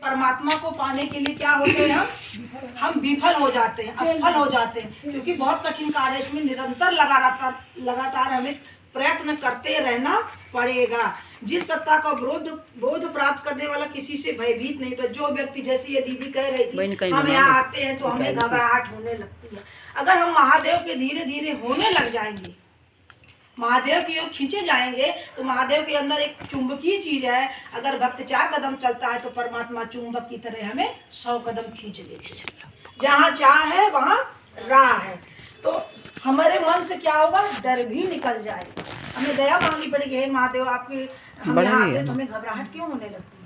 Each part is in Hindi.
परमात्मा को पाने के लिए क्या होते हैं, हम विफल हो जाते हैं, असफल हो जाते हैं, क्योंकि बहुत कठिन कार्य है। इसमें निरंतर लगातार हमें प्रयत्न करते रहना पड़ेगा। जिस सत्ता का बोध प्राप्त करने वाला किसी से भयभीत नहीं। तो जो व्यक्ति, जैसे ये दीदी कह रही थी, हम यहाँ आते हैं तो हमें घबराहट होने लगती है। अगर हम महादेव के धीरे धीरे होने लग जाएंगे, महादेव की ओर खींचे जाएंगे, तो महादेव के अंदर एक चुंबकीय चीज है। अगर भक्त 4 कदम चलता है तो परमात्मा चुंबक की तरह हमें 100 कदम खींच लेते। जहाँ चाह है वहाँ राह है। तो हमारे मन से क्या होगा, डर भी निकल जाएगा। हमें दया मांगनी पड़ेगी, हे महादेव आपके हम यहाँ आते तो हमें घबराहट क्यों होने लगती है।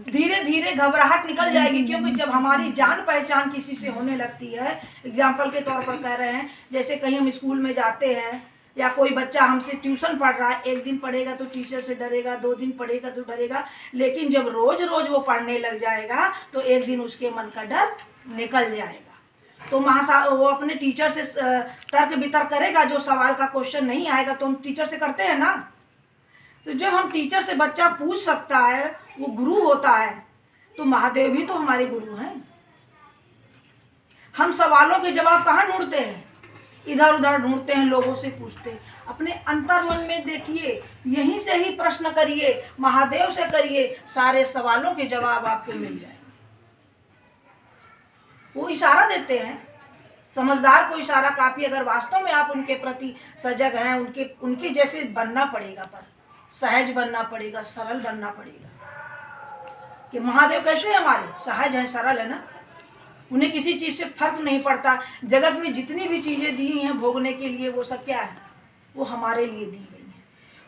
धीरे धीरे घबराहट निकल जाएगी, क्योंकि जब हमारी जान पहचान किसी से होने लगती है, एग्जाम्पल के तौर पर कह रहे हैं, जैसे कहीं हम स्कूल में जाते हैं या कोई बच्चा हमसे ट्यूशन पढ़ रहा है, एक दिन पढ़ेगा तो टीचर से डरेगा, 2 दिन पढ़ेगा तो डरेगा, लेकिन जब रोज रोज वो पढ़ने लग जाएगा तो एक दिन उसके मन का डर निकल जाएगा। तो वो अपने टीचर से तर्क वितर्क करेगा, जो सवाल का क्वेश्चन नहीं आएगा तो हम टीचर से करते हैं ना। तो जब हम टीचर से बच्चा पूछ सकता है, वो गुरु होता है, तो महादेव भी तो हमारे गुरु हैं। हम सवालों के जवाब कहाँ ढूंढते हैं, इधर उधर ढूंढते हैं, लोगों से पूछते हैं। अपने अंतर मन में देखिए, यहीं से ही प्रश्न करिए, महादेव से करिए, सारे सवालों के जवाब आपको मिल जाएंगे। वो इशारा देते हैं, समझदार को इशारा काफी। अगर वास्तव में आप उनके प्रति सजग हैं, उनके जैसे बनना पड़ेगा, पर सहज बनना पड़ेगा, सरल बनना पड़ेगा। कि महादेव कैसे है, हमारे सहज है, सरल है ना। उन्हें किसी चीज से फर्क नहीं पड़ता। जगत में जितनी भी चीजें दी हैं भोगने के लिए, वो सब क्या है, वो हमारे लिए दी गई है।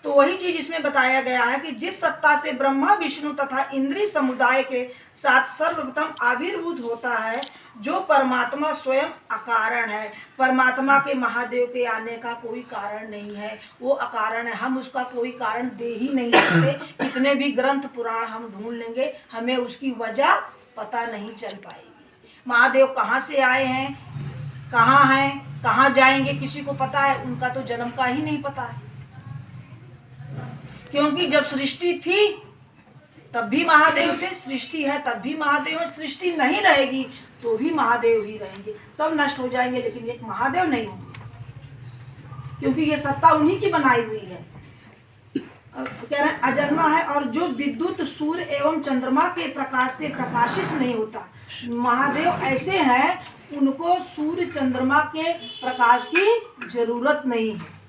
तो वही चीज इसमें बताया गया है कि जिस सत्ता से ब्रह्मा विष्णु तथा इंद्रिय समुदाय के साथ सर्वप्रथम आविर्भूत होता है, जो परमात्मा स्वयं अकारण है। परमात्मा के महादेव के आने का कोई कारण नहीं है, वो अकारण है। हम उसका कोई कारण दे ही नहीं सकते। कितने भी ग्रंथ पुराण हम ढूंढ लेंगे, हमें उसकी वजह पता नहीं चल पाएगी। महादेव कहाँ से आए हैं, कहाँ हैं, कहाँ जाएंगे, किसी को पता है? उनका तो जन्म का ही नहीं पता है। क्योंकि जब सृष्टि थी तब भी महादेव थे, सृष्टि है तब भी महादेव है, सृष्टि नहीं रहेगी तो भी महादेव ही रहेंगे। सब नष्ट हो जाएंगे लेकिन एक महादेव नहीं होंगे, क्योंकि ये सत्ता उन्हीं की बनाई हुई है। कह रहे हैं अजन्मा है, और जो विद्युत सूर्य एवं चंद्रमा के प्रकाश से प्रकाशित नहीं होता। महादेव ऐसे हैं, उनको सूर्य चंद्रमा के प्रकाश की जरूरत नहीं है,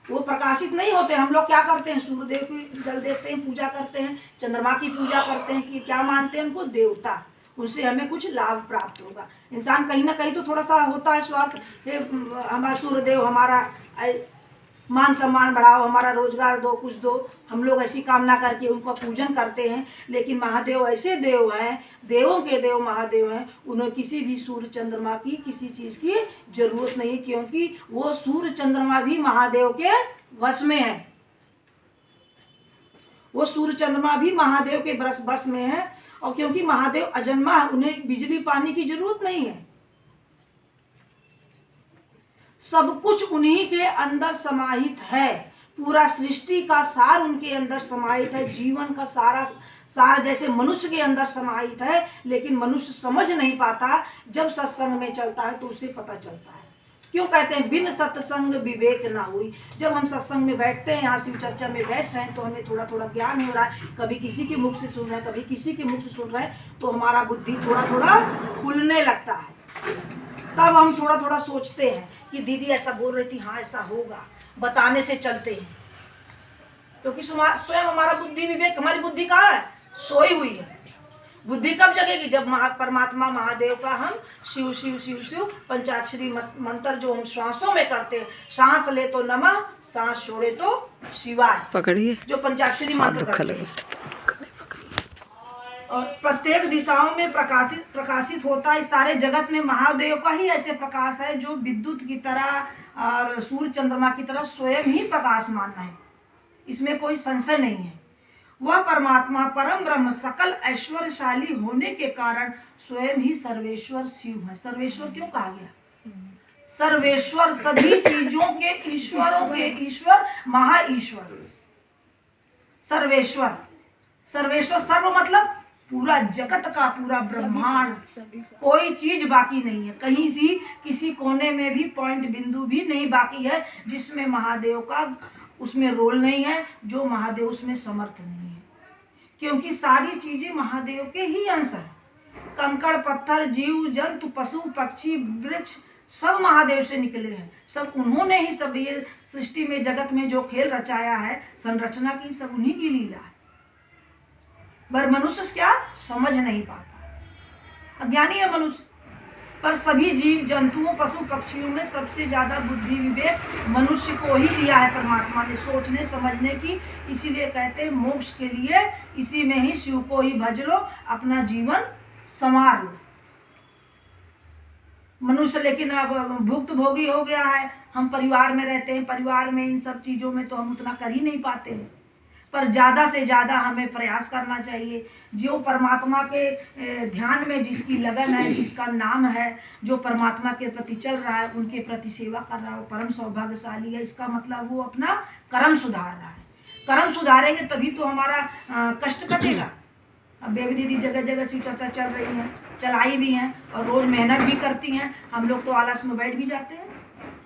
वो प्रकाशित नहीं होते। हम लोग क्या करते हैं, सूर्यदेव की जल देते हैं, पूजा करते हैं, चंद्रमा की पूजा करते हैं, कि क्या मानते हैं उनको, देवता, उनसे हमें कुछ लाभ प्राप्त होगा। इंसान कहीं ना कहीं तो थोड़ा सा होता है स्वार्थ, हमारा सूर्यदेव हमारा मान सम्मान बढ़ाओ, हमारा रोजगार दो, कुछ दो, हम लोग ऐसी कामना करके उनका पूजन करते हैं। लेकिन महादेव ऐसे देव हैं, देवों के देव महादेव हैं, उन्हें किसी भी सूर्य चंद्रमा की किसी चीज़ की जरूरत नहीं, क्योंकि वो सूर्य चंद्रमा भी महादेव के वश में है। वो सूर्य चंद्रमा भी महादेव के बस में है, और क्योंकि महादेव अजन्मा है, उन्हें बिजली पानी की जरूरत नहीं है। सब कुछ उन्हीं के अंदर समाहित है, पूरा सृष्टि का सार उनके अंदर समाहित है, जीवन का सार जैसे मनुष्य के अंदर समाहित है। लेकिन मनुष्य समझ नहीं पाता, जब सत्संग में चलता है तो उसे पता चलता है। क्यों कहते हैं बिन सत्संग विवेक ना हुई। जब हम सत्संग में बैठते हैं, यहाँ शिव चर्चा में बैठ रहे हैं, तो हमें थोड़ा थोड़ा ज्ञान हो रहा है, कभी किसी के मुख से सुन रहे हैं, कभी किसी के मुख से सुन रहे हैं, तो हमारा बुद्धि थोड़ा थोड़ा खुलने लगता है। तब हम थोड़ा थोड़ा सोचते हैं कि दीदी ऐसा बोल रही थी, हाँ ऐसा होगा, बताने से चलते हैं। क्योंकि स्वयं हमारा बुद्धि विवेक, हमारी बुद्धि कहाँ है, सोई हुई है। बुद्धि कब जगेगी, जब परमात्मा महादेव का हम शिव शिव शिव शिव पंचाक्षरी मंत्र जो हम श्वासों में करते हैं, सांस ले तो नमः, सांस छोड़े तो शिवाय, पकड़िए, जो पंचाक्षरी मंत्र करते हैं, और प्रत्येक दिशाओं में प्रकाशित होता है। सारे जगत में महादेव का ही ऐसे प्रकाश है जो विद्युत की तरह और सूर्य चंद्रमा की तरह स्वयं ही प्रकाशमान है, इसमें कोई संशय नहीं है। वह परमात्मा परम ब्रह्म सकल ऐश्वर्यशाली होने के कारण स्वयं ही सर्वेश्वर शिव है। सर्वेश्वर क्यों कहा गया, सर्वेश्वर, सभी चीजों के ईश्वरों के ईश्वर, महाईश्वर, सर्वेश्वर, सर्वेश्वर, सर्व मतलब पूरा जगत का पूरा ब्रह्मांड, कोई चीज बाकी नहीं है, कहीं सी किसी कोने में भी पॉइंट बिंदु भी नहीं बाकी है जिसमें महादेव का उसमें रोल नहीं है, जो महादेव उसमें समर्थ नहीं है, क्योंकि सारी चीजें महादेव के ही अंश है। कंकड़ पत्थर जीव जंतु पशु पक्षी वृक्ष सब महादेव से निकले हैं, सब उन्होंने ही सब ये सृष्टि में जगत में जो खेल रचाया है, संरचना की सब उन्हीं की लीला है। पर मनुष्य क्या समझ नहीं पाता, अज्ञानी है मनुष्य। पर सभी जीव जंतुओं पशु पक्षियों में सबसे ज्यादा बुद्धि विवेक मनुष्य को ही दिया है परमात्मा ने, सोचने समझने की। इसीलिए कहते हैं मोक्ष के लिए इसी में ही शिव को ही भज लो, अपना जीवन संवार लो। मनुष्य लेकिन अब भुक्त भोगी हो गया है। हम परिवार में रहते हैं, परिवार में इन सब चीज़ों में तो हम उतना कर ही नहीं पाते हैं, पर ज़्यादा से ज़्यादा हमें प्रयास करना चाहिए। जो परमात्मा के ध्यान में जिसकी लगन है, जिसका नाम है, जो परमात्मा के प्रति चल रहा है, उनके प्रति सेवा कर रहा है, वो परम सौभाग्यशाली है। इसका मतलब वो अपना कर्म सुधार रहा है। कर्म सुधारेंगे तभी तो हमारा कष्ट कटेगा। अब बेबी दीदी जगह जगह शिव चर्चा चल रही है, चलाई भी हैं और रोज़ मेहनत भी करती हैं। हम लोग तो आलस में बैठ भी जाते हैं,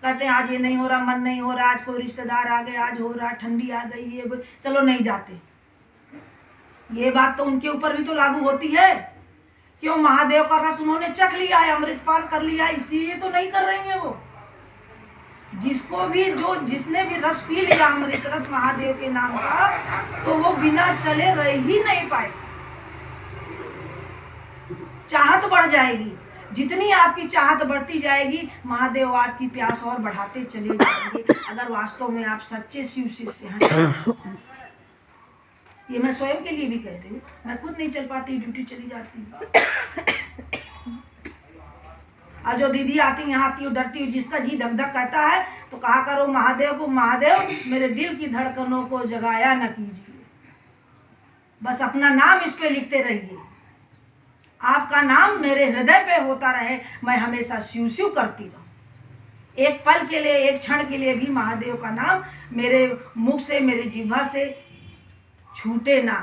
कहते हैं आज ये नहीं हो रहा, मन नहीं हो रहा, आज कोई रिश्तेदार आ गए, आज हो रहा, ठंडी आ गई, ये चलो नहीं जाते। ये बात तो उनके ऊपर भी तो लागू होती है। क्यों? महादेव का रस उन्होंने चख लिया है, अमृतपान कर लिया है, इसीलिए तो नहीं कर रही है वो। जिसको भी जिसने भी रस पी लिया अमृत रस महादेव के नाम का, तो वो बिना चले रह ही नहीं पाए। चाहत बढ़ जाएगी, जितनी आपकी चाहत बढ़ती जाएगी महादेव आपकी प्यास और बढ़ाते चले जाएंगे, अगर वास्तव में आप सच्चे शिव शिष्य हैं। ये मैं स्वयं के लिए भी कहती हूँ, मैं खुद नहीं चल पाती, ड्यूटी चली जाती हूँ। और जो दीदी आती यहाँ आती हूँ, डरती हूँ, जिसका जी धक धक कहता है तो कहा करो महादेव को, महादेव मेरे दिल की धड़कनों को जगाया न कीजिए, बस अपना नाम इस पे लिखते रहिए, आपका नाम मेरे हृदय पे होता रहे, मैं हमेशा शिव शिव करती रहूं। एक पल के लिए, एक क्षण के लिए भी महादेव का नाम मेरे मुख से, मेरे जिह्वा से छूटे ना।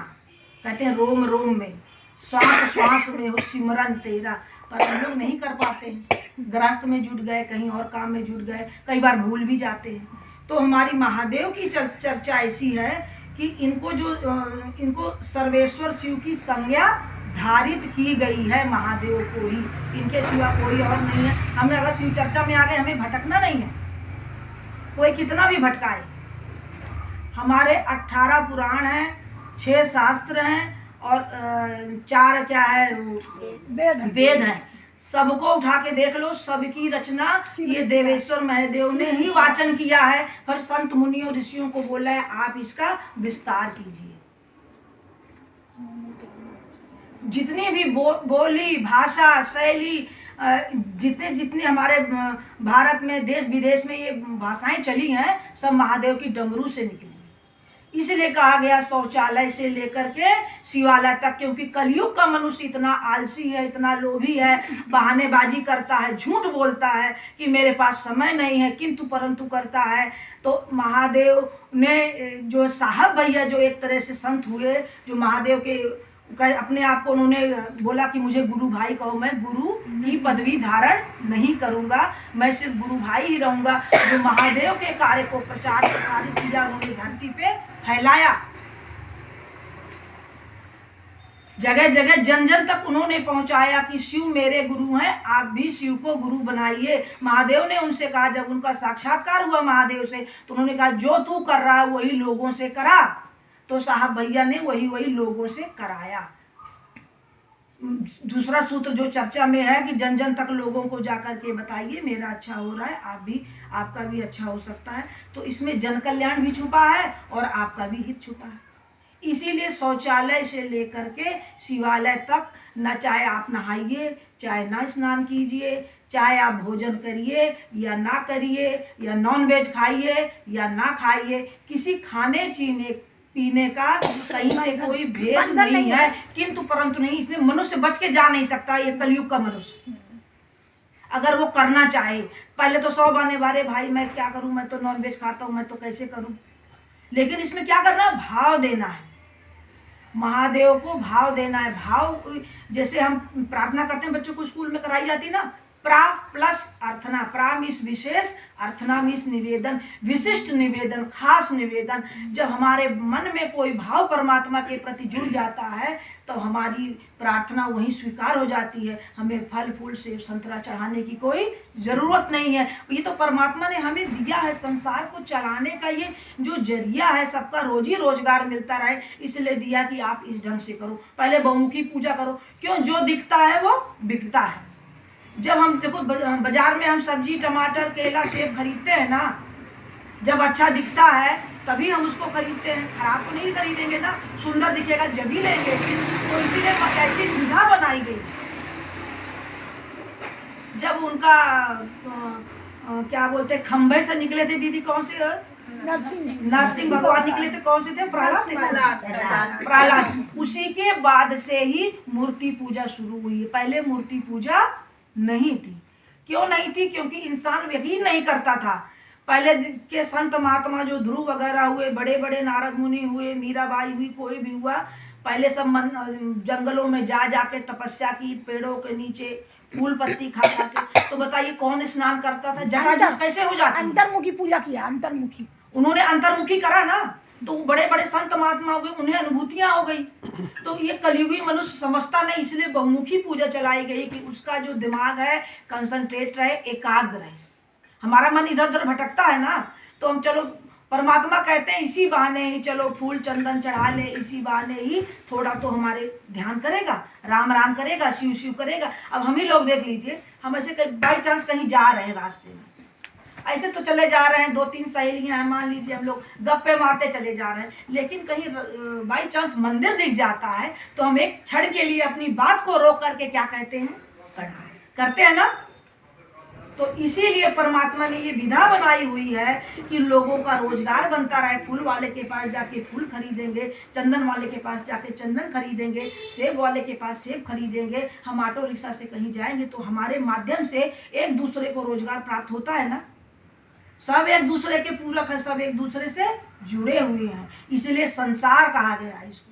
कहते हैं रोम रोम में, श्वास श्वास में हो सिमरन तेरा, पर हम लोग नहीं कर पाते हैं, गृहस्थ में जुट गए, कहीं और काम में जुट गए, कई बार भूल भी जाते हैं। तो हमारी महादेव की चर्चा ऐसी है कि इनको सर्वेश्वर शिव की संज्ञा धारित की गई है महादेव को ही, इनके सिवा कोई और नहीं है। हमें अगर शिव चर्चा में आ गए, हमें भटकना नहीं है, कोई कितना भी भटकाए। हमारे 18 पुराण हैं, 6 शास्त्र हैं और 4 क्या है वेद हैं। सबको उठा के देख लो, सबकी रचना ये देवेश्वर महादेव ने ही वाचन किया है। पर संत मुनियों ऋषियों को बोला है आप इसका विस्तार कीजिए। जितनी भी बोली भाषा शैली, जितने हमारे भारत में देश विदेश में ये भाषाएं चली हैं, सब महादेव की डमरू से निकली। इसलिए कहा गया शौचालय से लेकर के शिवालय तक, क्योंकि कलयुग का मनुष्य इतना आलसी है, इतना लोभी है, बहानेबाजी करता है, झूठ बोलता है कि मेरे पास समय नहीं है, किंतु परंतु करता है। तो महादेव ने जो साहब भैया जो एक तरह से संत हुए, जो महादेव के अपने आप को उन्होंने बोला कि मुझे गुरु भाई कहो, मैं गुरु की पदवी धारण नहीं करूंगा, मैं सिर्फ गुरु भाई ही रहूंगा। जो महादेव के कार्य को प्रचार प्रसारित किया, उन्होंने धरती पे फैलाया, जगह जगह जन जन तक उन्होंने पहुंचाया कि शिव मेरे गुरु हैं, आप भी शिव को गुरु बनाइए। महादेव ने उनसे कहा, जब उनका साक्षात्कार हुआ महादेव से, तो उन्होंने कहा जो तू कर रहा है वही लोगों से करा। तो साहब भैया ने वही लोगों से कराया। दूसरा सूत्र जो चर्चा में है कि जन जन तक लोगों को जाकर के बताइए मेरा अच्छा हो रहा है, आपका भी अच्छा हो सकता है। तो इसमें जन कल्याण भी छुपा है और आपका भी हित छुपा है। इसीलिए शौचालय से लेकर के शिवालय तक, न चाहे आप नहाइए, चाहे ना स्नान कीजिए, चाहे आप भोजन करिए या ना करिए, या नॉन वेज खाइए या ना खाइए, किसी खाने पीने का कहीं से कोई भेद नहीं है, किंतु परंतु नहीं, इसमें मनुष्य बच के जा नहीं सकता। ये कलयुग का मनुष्य अगर वो करना चाहे, पहले तो 100 बहाने बारे भाई मैं क्या करूं, मैं तो नॉन वेज खाता हूं, मैं तो कैसे करूं। लेकिन इसमें क्या करना है, भाव देना है। महादेव को भाव देना है। भाव जैसे हम प्रार्थना करते हैं, बच्चों को स्कूल में कराई जाती है ना, प्रा प्लस अर्थना। प्रा मीन्स विशेष, अर्थना मीन्स निवेदन, विशिष्ट निवेदन, खास निवेदन। जब हमारे मन में कोई भाव परमात्मा के प्रति जुड़ जाता है तो हमारी प्रार्थना वहीं स्वीकार हो जाती है। हमें फल फूल सेब संतरा चढ़ाने की कोई ज़रूरत नहीं है। ये तो परमात्मा ने हमें दिया है, संसार को चलाने का ये जो जरिया है, सबका रोजी रोजगार मिलता रहे, इसलिए दिया कि आप इस ढंग से करो। पहले बहुमुखी पूजा करो। क्यों? जो दिखता है वो बिकता है। जब हम देखो बाजार में हम सब्जी टमाटर केला सेब खरीदते हैं ना, जब अच्छा दिखता है तभी हम उसको खरीदते हैं, खराब तो नहीं खरीदेंगे ना, सुंदर दिखेगा जब ही लेंगे। तो इसीलिए ऐसी विधा बनाई गई। जब उनका क्या बोलते हैं, खंभे से निकले थे दीदी, कौन से नरसिंह भगवान निकले थे, कौन से थे? प्रहलाद। उसी के बाद से ही मूर्ति पूजा शुरू हुई है। पहले मूर्ति पूजा नहीं थी। क्यों नहीं थी? क्योंकि इंसान यकीन नहीं करता था। पहले के संत महात्मा जो ध्रुव वगैरह हुए, बड़े बड़े नारद मुनि हुए, मीराबाई हुई, कोई भी हुआ, पहले सब जंगलों में जा जाके तपस्या की, पेड़ों के नीचे फूल पत्ती खा खा के। तो बताइए कौन स्नान करता था? जटा कैसे हो जाती? अंतर्मुखी पूजा किया, अंतर्मुखी। उन्होंने अंतर्मुखी करा ना, तो बड़े बड़े संत महात्मा हुए, उन्हें अनुभूतियां हो गई। तो ये कलयुगी मनुष्य समझता नहीं, इसलिए बहुमुखी पूजा चलाई गई कि उसका जो दिमाग है कंसंट्रेट रहे, एकाग्र रहे। हमारा मन इधर उधर भटकता है ना, तो हम चलो परमात्मा कहते हैं इसी बहाने ही चलो फूल चंदन चढ़ा ले, इसी बहाने ही थोड़ा तो हमारे ध्यान करेगा, राम राम करेगा, शिव शिव करेगा। अब हम ही लोग देख लीजिए, हम ऐसे बाई चांस कहीं जा रहे हैं रास्ते में, ऐसे तो चले जा रहे हैं, 2-3 सहेलियां हैं, मान लीजिए हम लोग गप्पे मारते चले जा रहे हैं, लेकिन कहीं बाई चांस मंदिर दिख जाता है तो हम एक क्षण के लिए अपनी बात को रोक करके क्या कहते हैं? करते हैं ना। तो इसीलिए परमात्मा ने ये विधा बनाई हुई है कि लोगों का रोजगार बनता रहे। फूल वाले के पास जाके फूल खरीदेंगे, चंदन वाले के पास जाके चंदन खरीदेंगे, सेब वाले के पास सेब खरीदेंगे। हम ऑटो रिक्शा से कहीं जाएंगे तो हमारे माध्यम से एक दूसरे को रोजगार प्राप्त होता है ना। सब एक दूसरे के पूरक है, सब एक दूसरे से जुड़े हुए हैं, इसलिए संसार कहा गया है इसको।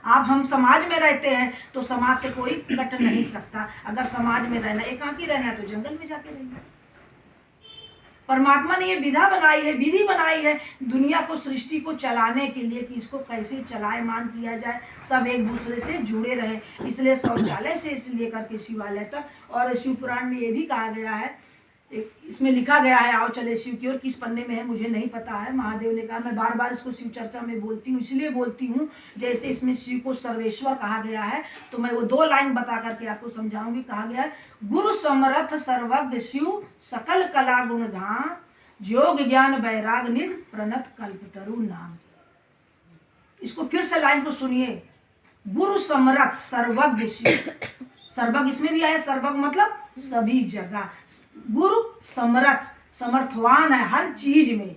आप हम समाज में रहते हैं तो समाज से कोई कट नहीं सकता। अगर समाज में रहना, एकाकी रहना है तो जंगल में जाके रहिए। परमात्मा ने ये विधा बनाई है, विधि बनाई है दुनिया को, सृष्टि को चलाने के लिए कि इसको कैसे चलायमान किया जाए, सब एक दूसरे से जुड़े रहे। इसलिए शौचालय से इसलिए करके शिवालय तक। और शिव पुराण में ये भी कहा गया है, इसमें लिखा गया है, आओ चले शिव की ओर, किस पन्ने में है मुझे नहीं पता है। महादेव ने कहा, मैं बार बार इसको शिव चर्चा में बोलती हूँ, इसलिए बोलती हूँ जैसे इसमें शिव को सर्वेश्वर कहा गया है। तो मैं वो 2 लाइन बता करके आपको समझाऊंगी। कहा गया है, गुरु समर्थ सर्वज्ञ शिव सकल कला गुण धाम, योग ज्ञान वैराग निध प्रणत कल्पतरु नाम। इसको फिर से लाइन को सुनिए, गुरु समर्थ सर्वज्ञ शिव, सर्वज्ञ इसमें भी आया, सर्वज्ञ मतलब सभी जगह। गुरु समर्थ, समर्थवान है हर चीज में।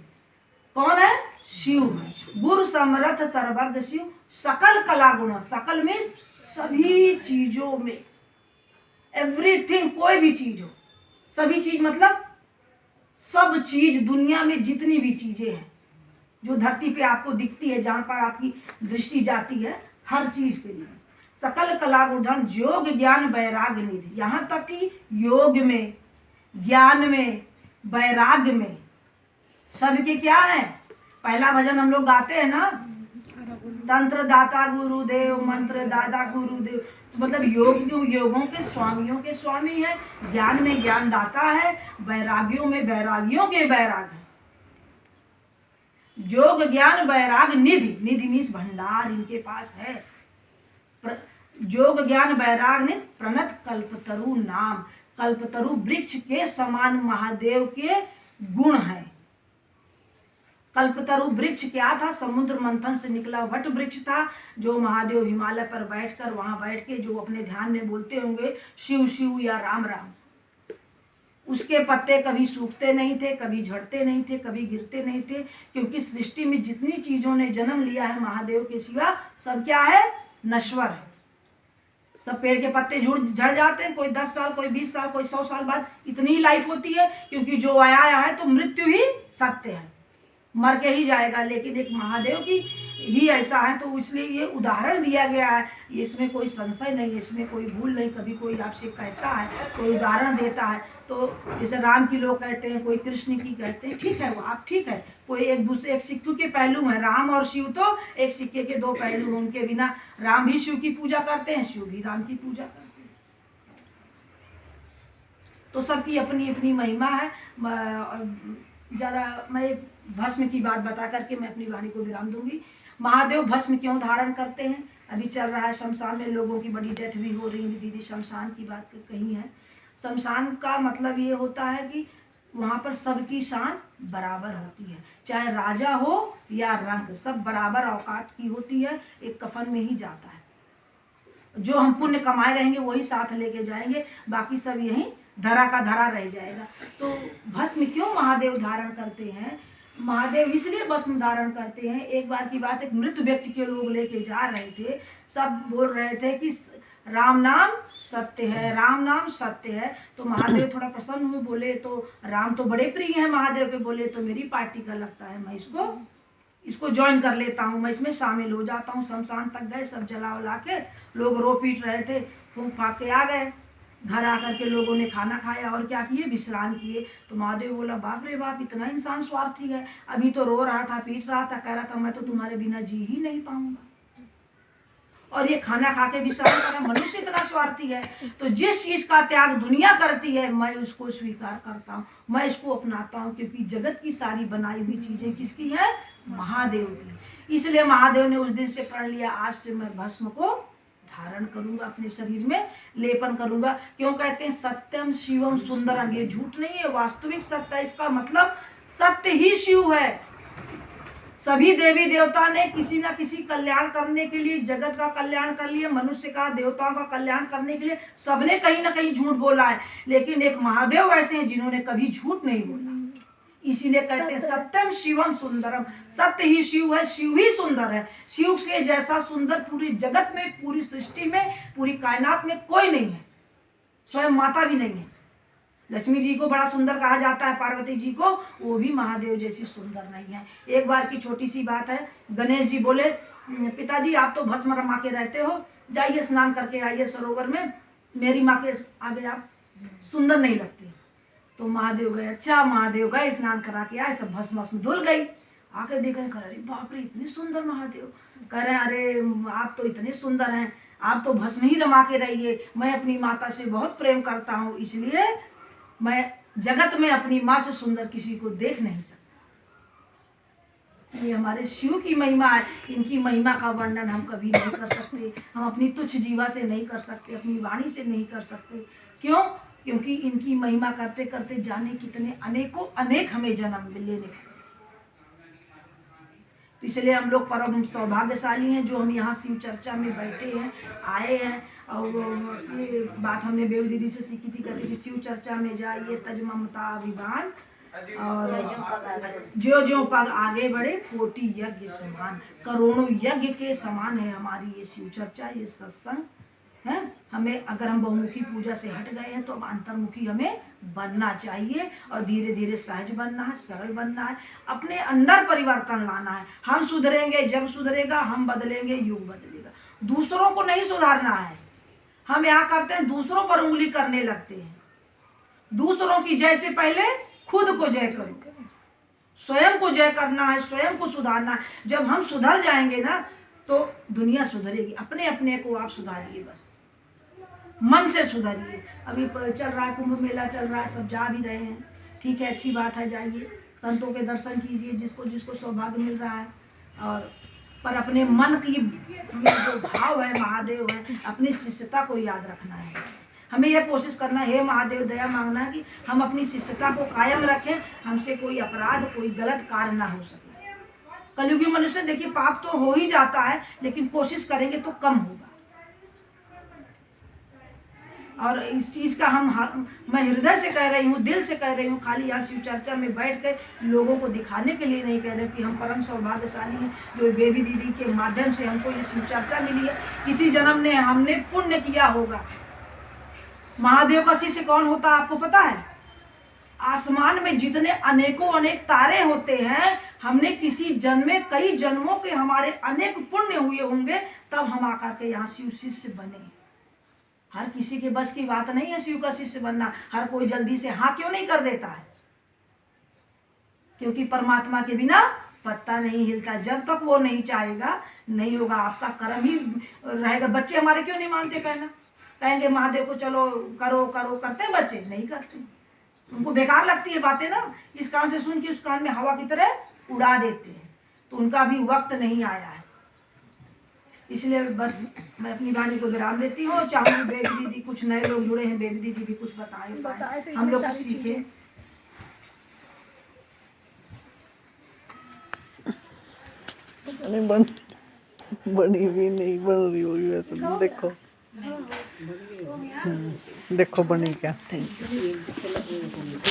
कौन है? शिव है। गुरु समर्थ सर्वज्ञ शिव सकल कला गुण, सकल में सभी चीजों में, एवरीथिंग, कोई भी चीज हो, सभी चीज मतलब सब चीज, दुनिया में जितनी भी चीजें हैं जो धरती पे आपको दिखती है, जहां पर आपकी दृष्टि जाती है, हर चीज के लिए सकल कला गुण, योग ज्ञान वैराग्य निधि। यहाँ तक कि योग में, ज्ञान में, वैराग्य में सबके क्या है? पहला भजन हम लोग गाते हैं ना, तंत्र दाता गुरुदेव, मंत्र दाता गुरुदेव। तो मतलब योगों के स्वामियों के स्वामी है, ज्ञान में ज्ञान दाता है, वैराग्यों में वैरागियों के वैराग है। योग ज्ञान वैराग निधि, निधि मीन्स भंडार इनके पास है। योग ज्ञान वैराग निधि प्रणत कल्पतरु नाम, कल्पतरु वृक्ष के समान महादेव के गुण हैं। कल्पतरु वृक्ष क्या था? समुद्र मंथन से निकला वट वृक्ष था, जो महादेव हिमालय पर बैठकर, वहां बैठ के जो अपने ध्यान में बोलते होंगे शिव शिव या राम राम, उसके पत्ते कभी सूखते नहीं थे, कभी झड़ते नहीं थे, कभी गिरते नहीं थे, क्योंकि सृष्टि में जितनी चीजों ने जन्म लिया है महादेव के सिवा, सब क्या है? नश्वर है। सब पेड़ के पत्ते झड़ जाते हैं, कोई 10 साल, कोई 20 साल, कोई 100 साल बाद, इतनी ही लाइफ होती है, क्योंकि जो आया है तो मृत्यु ही सत्य है, मर के ही जाएगा। लेकिन एक महादेव की ही ऐसा है, तो इसलिए ये उदाहरण दिया गया है। इसमें कोई संशय नहीं है, इसमें कोई भूल नहीं। कभी कोई आपसे कहता है, कोई उदाहरण देता है, तो जैसे राम की लोग कहते हैं, कोई कृष्ण की कहते हैं, ठीक है, वो आप ठीक है। कोई एक सिक्के के पहलू हैं, राम और शिव तो एक सिक्के के दो पहलू हैं। उनके बिना राम भी शिव की पूजा करते हैं, शिव भी राम की पूजा करते हैं। तो सबकी अपनी अपनी महिमा है। ज़्यादा मैं भस्म की बात बता करके मैं अपनी वाणी को विराम दूंगी। महादेव भस्म क्यों धारण करते हैं? अभी चल रहा है शमशान में लोगों की बड़ी डेथ भी हो रही है। दीदी शमशान की बात कही है। शमशान का मतलब ये होता है कि वहाँ पर सबकी शान बराबर होती है, चाहे राजा हो या रंक, सब बराबर औकात की होती है। एक कफन में ही जाता है। जो हम पुण्य कमाए रहेंगे वही साथ लेके जाएंगे, बाकी सब यहीं धरा का धरा रह जाएगा। तो भस्म क्यों महादेव धारण करते हैं? महादेव इसलिए भस्म धारण करते हैं। एक बार की बात, एक मृत व्यक्ति के लोग लेके जा रहे थे, सब बोल रहे थे कि राम नाम सत्य है, राम नाम सत्य है। तो महादेव थोड़ा प्रसन्न हुए, बोले तो राम तो बड़े प्रिय हैं महादेव के, बोले तो मेरी पार्टी का लगता है, मैं इसको ज्वाइन कर लेता हूँ, मैं इसमें शामिल हो जाता हूँ। शमशान तक गए, सब जला उला के लोग रो पीट रहे थे, फूंक फाक के आ गए। घर आकर के लोगों ने खाना खाया और क्या किए, विश्राम किए। तो महादेव बोला, बाप रे बाप, इतना इंसान स्वार्थी है। अभी तो रो रहा था, पीट रहा था, कह रहा था मैं तो तुम्हारे बिना जी ही नहीं पाऊंगा, और ये खाना खा के विश्राम करा। मनुष्य इतना स्वार्थी है। तो जिस चीज का त्याग दुनिया करती है, मैं उसको स्वीकार करता हूँ, मैं इसको अपनाता हूँ, क्योंकि जगत की सारी बनाई हुई चीजें किसकी है? महादेव की। इसलिए महादेव ने उस दिन से प्रण लिया, आज से मैं भस्म को धारण करूंगा, अपने शरीर में लेपन करूंगा। क्यों कहते हैं सत्यम शिवम सुंदरम? ये झूठ नहीं है, वास्तविक सत्य है। इसका मतलब सत्य ही शिव है। सभी देवी देवता ने किसी न किसी कल्याण करने के लिए, जगत का कल्याण कर लिए, मनुष्य का, देवताओं का कल्याण करने के लिए सबने कहीं ना कहीं झूठ बोला है, लेकिन एक महादेव ऐसे हैं जिन्होंने कभी झूठ नहीं बोला। इसीलिए कहते हैं सत्यम शिवम सुंदरम। सत्य ही शिव है, शिव ही सुंदर है। शिव के जैसा सुंदर पूरी जगत में, पूरी सृष्टि में, पूरी कायनात में कोई नहीं है, स्वयं माता भी नहीं है। लक्ष्मी जी को बड़ा सुंदर कहा जाता है, पार्वती जी को, वो भी महादेव जैसी सुंदर नहीं है। एक बार की छोटी सी बात है, गणेश जी बोले, पिताजी आप तो भस्म रमा के रहते हो, जाइए स्नान करके आइए सरोवर में, मेरी माँ के आगे आप सुंदर नहीं लगते। तो महादेव गए, अच्छा महादेव गए, स्नान करा के आए, सब भस्म भस्म धुल गई। आके देखें, कह अरे बाप रे, इतने सुंदर महादेव। कह रहे अरे आप तो इतने सुंदर हैं, आप तो भस्म ही रमा के रहिए, मैं अपनी माता से बहुत प्रेम करता हूँ, इसलिए मैं जगत में अपनी माँ से सुंदर किसी को देख नहीं सकता। ये हमारे शिव की महिमा है। इनकी महिमा का वर्णन हम कभी नहीं कर सकते, हम अपनी तुच्छ जीवा से नहीं कर सकते, अपनी वाणी से नहीं कर सकते। क्यों? क्योंकि इनकी महिमा करते करते जाने कितने अनेकों अनेक हमें जन्म लेने पड़े। तो इसलिए हम लोग परम सौभाग्यशाली हैं जो हम यहाँ शिव चर्चा में बैठे हैं, आए हैं। और ये बात हमने बेबी दीदी से सीखी थी, कहती थी शिव चर्चा में जाइए तज ममता अभिमान, और ज्यों पग आगे बढ़े कोटि यज्ञ समान। करोड़ों यज्ञ के समान है हमारी ये शिव चर्चा, ये सत्संग है। हमें, अगर हम बहुमुखी पूजा से हट गए हैं तो अब अंतर्मुखी हमें बनना चाहिए, और धीरे धीरे सहज बनना है, सरल बनना है, अपने अंदर परिवर्तन लाना है। हम सुधरेंगे जब सुधरेगा, हम बदलेंगे, युग बदलेगा। दूसरों को नहीं सुधारना है। हम यहाँ करते हैं, दूसरों पर उंगली करने लगते हैं। दूसरों की जय से पहले खुद को जय करो, स्वयं को जय करना है, स्वयं को सुधारना है। जब हम सुधर जाएंगे ना तो दुनिया सुधरेगी। अपने अपने को आप सुधारिए, बस मन से सुधरिए। अभी चल रहा है, कुंभ मेला चल रहा है, सब जा भी रहे हैं, ठीक है, अच्छी बात है, जाइए संतों के दर्शन कीजिए, जिसको जिसको सौभाग्य मिल रहा है। और पर अपने मन की जो भाव है, महादेव है, अपनी शिष्यता को याद रखना है। हमें यह कोशिश करना है, हे महादेव दया मांगना है कि हम अपनी शिष्यता को कायम रखें, हमसे कोई अपराध, कोई गलत कार्य ना हो सके। कलयुगी मनुष्य देखिए, पाप तो हो ही जाता है, लेकिन कोशिश करेंगे तो कम होगा। और इस चीज़ का मैं हृदय से कह रही हूँ, दिल से कह रही हूँ, खाली यहाँ शिव चर्चा में बैठ कर लोगों को दिखाने के लिए नहीं कह रहे कि हम परम सौभाग्यशाली हैं जो बेबी दीदी के माध्यम से हमको ये शिव चर्चा मिली है। किसी जन्म ने हमने पुण्य किया होगा। महादेव का शिष्य कौन होता है आपको पता है? आसमान में जितने अनेकों अनेक तारे होते हैं, हमने किसी जन्म में कई जन्मों के हमारे अनेक पुण्य हुए होंगे, तब हम आकर के यहाँ शिव शिष्य बने। हर किसी के बस की बात नहीं है शिव का शिष्य बनना। हर कोई जल्दी से हाँ क्यों नहीं कर देता है? क्योंकि परमात्मा के बिना पत्ता नहीं हिलता। जब तक वो नहीं चाहेगा नहीं होगा, आपका कर्म ही रहेगा। बच्चे हमारे क्यों नहीं मानते कहना? कहेंगे महादेव को चलो करो करो, करते हैं बच्चे? नहीं करते। उनको बेकार लगती है बातें ना, इस कान से सुन के उस कान में हवा की तरह उड़ा देते हैं। तो उनका अभी वक्त नहीं आया है। इसलिए बस मैं अपनी वाणी को विराम देती हूँ। चाहूँगी बेबी दीदी, कुछ नए लोग जुड़े हैं, बेबी दीदी भी कुछ बताए तो हम लोग इतनी कुछ सारी सीखे। नहीं बनी भी नहीं, बन रही होगी वैसे तो। देखो देखो बनी क्या।